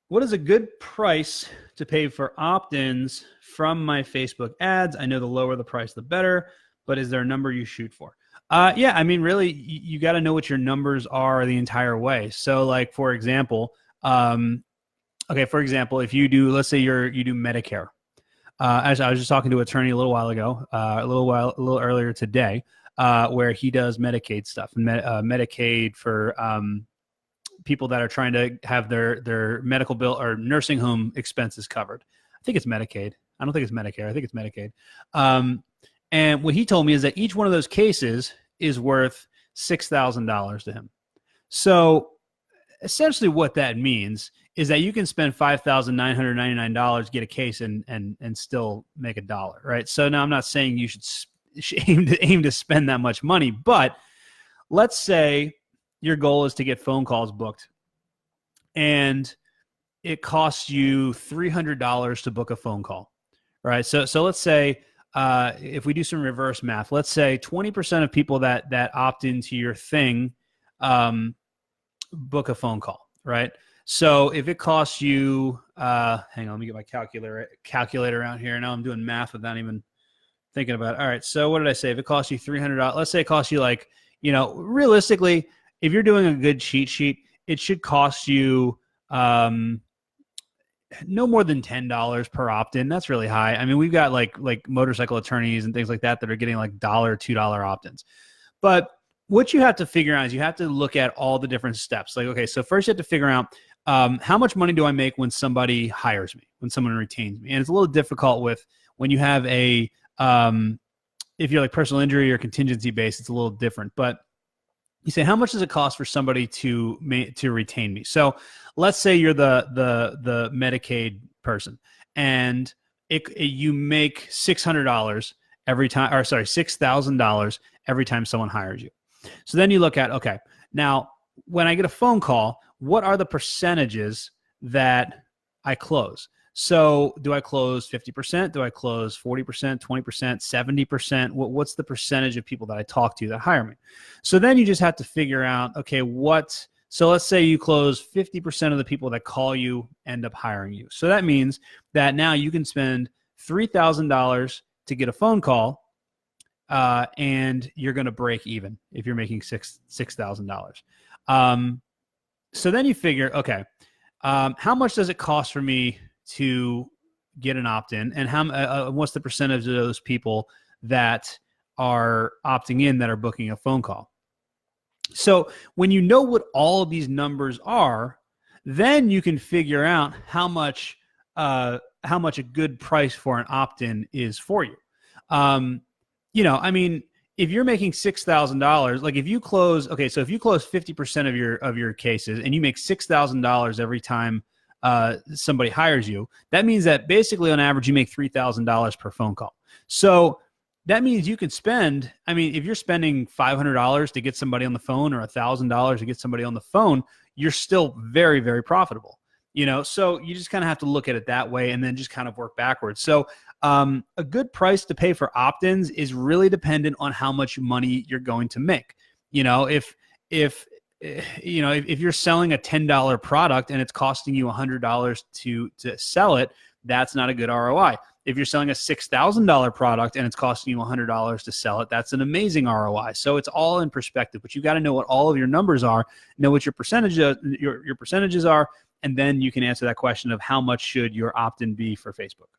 What is a good price to pay for opt-ins from my Facebook ads? I know the lower the price, the better, but is there a number you shoot for? Yeah, I mean, really, you got to know what your numbers are the entire way. So, like, for example, for example, if you do, let's say you do Medicare. As I was just talking to an attorney a little while ago, a little earlier today, where he does Medicaid stuff and Medicaid for people that are trying to have their medical bill or nursing home expenses covered. I think it's Medicaid. I don't think it's Medicare. I think it's Medicaid. And what he told me is that each one of those cases is worth $6,000 to him. So essentially what that means is that you can spend $5,999, get a case and still make $1, right? So now I'm not saying you should aim to spend that much money, but let's say your goal is to get phone calls booked and it costs you $300 to book a phone call, right? So let's say if we do some reverse math, let's say 20% of people that opt into your thing book a phone call, right? So if it costs you, hang on, let me get my calculator out here. Now I'm doing math without even thinking about it. All right, so what did I say? If it costs you $300, let's say it costs you like, realistically, if you're doing a good cheat sheet, it should cost you no more than $10 per opt-in. That's really high. I mean, we've got like motorcycle attorneys and things like that are getting like $1, $2 opt-ins. But what you have to figure out is you have to look at all the different steps. Like, okay, so first you have to figure out how much money do I make when somebody hires me, when someone retains me? And it's a little difficult when you have if you're like personal injury or contingency based, it's a little different. But you say, how much does it cost for somebody to retain me? So let's say you're the Medicaid person and you make $600 every time, or sorry, $6,000 every time someone hires you. So then you look at, okay, now when I get a phone call, what are the percentages that I close? So do I close 50%? Do I close 40%, 20%, 70%? What's the percentage of people that I talk to that hire me? So then you just have to figure out, okay, so let's say you close 50% of the people that call you end up hiring you. So that means that now you can spend $3,000 to get a phone call, and you're going to break even if you're making $6,000. So then you figure, okay, how much does it cost for me to get an opt-in, and what's the percentage of those people that are opting in that are booking a phone call? So when you know what all of these numbers are, then you can figure out how much a good price for an opt-in is for you. I mean, if you're making $6,000, like if you close 50% of your cases and you make $6,000 every time somebody hires you, that means that basically on average you make $3,000 per phone call. So that means you can spend, I mean, if you're spending $500 to get somebody on the phone or $1,000 to get somebody on the phone, you're still very, very profitable. So you just kind of have to look at it that way and then just kind of work backwards. So a good price to pay for opt-ins is really dependent on how much money you're going to make. If you're selling a $10 product and it's costing you $100 to sell it, that's not a good ROI. If you're selling a $6,000 product and it's costing you $100 to sell it, that's an amazing ROI. So it's all in perspective, but you got to know what all of your numbers are, know what your percentages are, and then you can answer that question of how much should your opt-in be for Facebook.